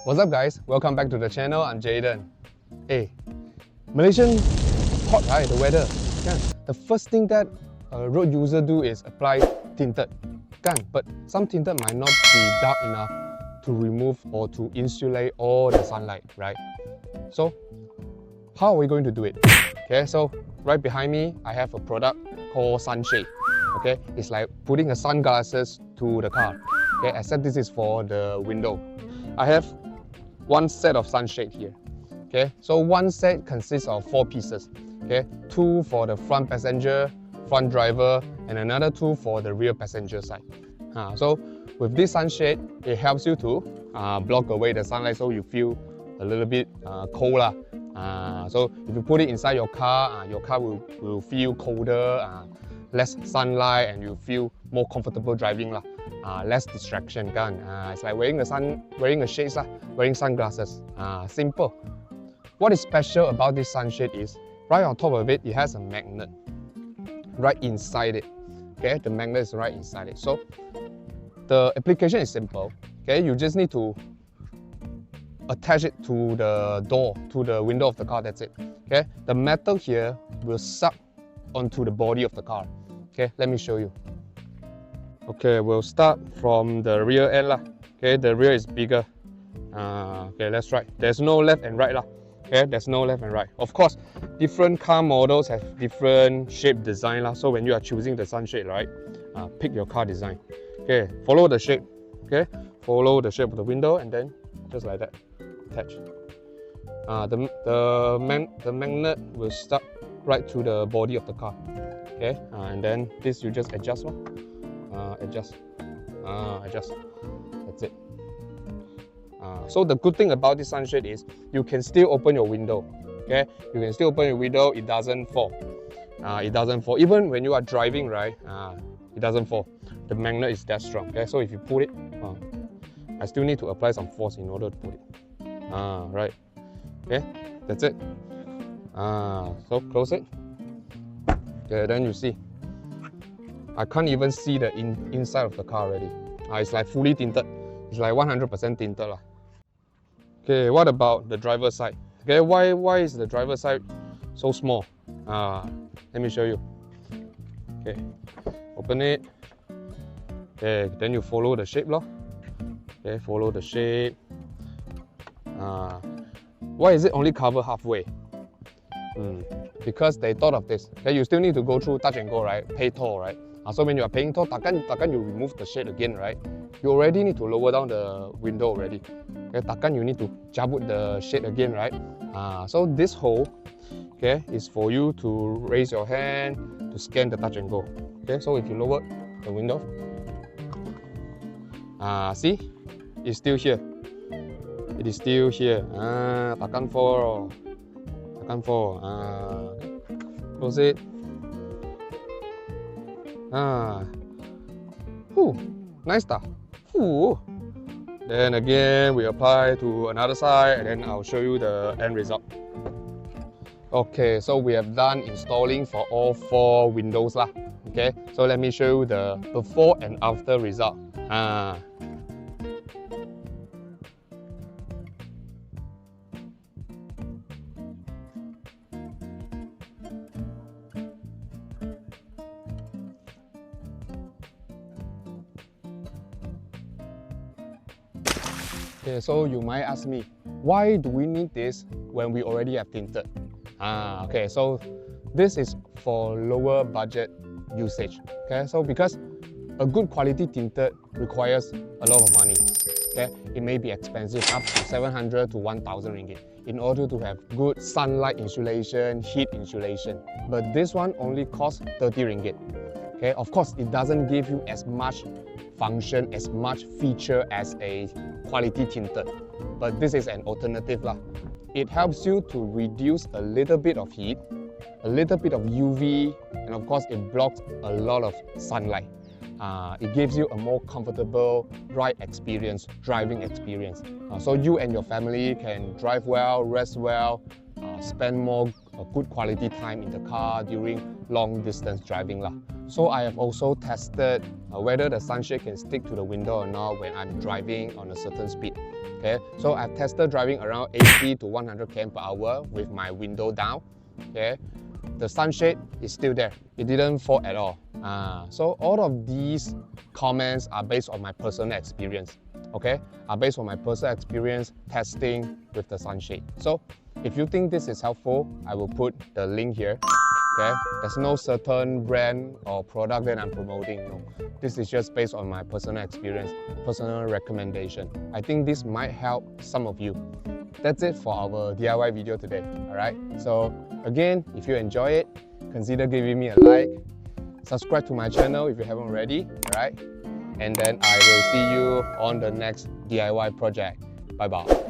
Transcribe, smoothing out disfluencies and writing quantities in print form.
What's up guys, welcome back to the channel. I'm Jaden. Hey, Malaysian hot, right? The weather. Yeah. The first thing that a road user do is apply tinted. But some tinted might not be dark enough to remove or to insulate all the sunlight, right? So how are we going to do it? Okay, so right behind me I have a product called Sunshade. Okay, it's like putting a sunglasses to the car. Okay, except this is for the window. I have one set of sunshade here. Okay, so one set consists of 4 pieces. Okay, 2 for the front passenger, front driver, and another 2 for the rear passenger side. So with this sunshade, it helps you to block away the sunlight, so you feel a little bit colder. So if you put it inside your car will feel colder, less sunlight, and you feel more comfortable driving lah. Less distraction kan. It's like wearing a shades lah, wearing sunglasses. Simple. What is special about this sunshade is right on top of it, it has a magnet right inside it. Okay, the magnet is right inside it. So the application is simple. Okay, you just need to attach it to the door, to the window of the car. That's it. Okay, the metal here will suck onto the body of the car. Okay, let me show you. Okay, we'll start from the rear end lah. Okay, the rear is bigger. Okay, let's try. There's no left and right lah. Okay, there's no left and right. Of course, different car models have different shape design lah. So when you are choosing the sunshade, right, pick your car design. Okay, follow the shape. Okay, follow the shape of the window and then just like that, attach. The magnet will stuck right to the body of the car. Okay, and then this you just adjust. Adjust. That's it. So the good thing about this sunshade is you can still open your window. Okay, you can still open your window. It doesn't fall. It doesn't fall. Even when you are driving, right? It doesn't fall. The magnet is that strong. Okay, so if you put it, I still need to apply some force in order to put it. Right. Okay, that's it. So close it. Okay, then you see. I can't even see the inside of the car already. It's like fully tinted. It's like 100% tinted lah. Okay, what about the driver's side? Okay, why is the driver's side so small? Let me show you. Okay, open it. Okay, then you follow the shape lor. Okay, follow the shape. Why is it only covered halfway? Because they thought of this. Okay, you still need to go through touch and go, right? Pay toll, right? So when you are paying toll, takkan you remove the shade again, right? You already need to lower down the window already. Okay, takkan you need to jabut the shade again, right? So this hole, okay, is for you to raise your hand to scan the touch and go. Okay, so if you lower the window, see, it's still here. It is still here. Takkan fall. Takkan fall. Close it. Nice stuff. Then again we apply to another side and then I'll show you the end result. Okay, so we have done installing for all 4 windows lah. Okay, so let me show you the before and after result. Okay, so you might ask me, why do we need this when we already have tinted? Okay, so this is for lower budget usage. Okay, so because a good quality tinted requires a lot of money. Okay, it may be expensive, up to 700 to 1,000 ringgit in order to have good sunlight insulation, heat insulation. But this one only costs 30 ringgit. Okay, of course, it doesn't give you as much function, as much feature as a quality tinted, but this is an alternative lah. It helps you to reduce a little bit of heat, a little bit of UV, and of course it blocks a lot of sunlight. It gives you a more comfortable ride experience, driving experience. So you and your family can drive well, rest well, spend more good quality time in the car during long distance driving lah. So I have also tested whether the sunshade can stick to the window or not when I'm driving on a certain speed. Okay, so I've tested driving around 80 to 100 km per hour with my window down. Okay, the sunshade is still there. It didn't fall at all. So all of these comments are based on my personal experience. Okay, are based on my personal experience testing with the sunshade. So if you think this is helpful, I will put the link here. Okay, there's no certain brand or product that I'm promoting. No, this is just based on my personal experience, personal recommendation. I think this might help some of you. That's it for our DIY video today. Alright, so again, if you enjoy it, consider giving me a like, subscribe to my channel if you haven't already. Alright, and then I will see you on the next DIY project. Bye bye.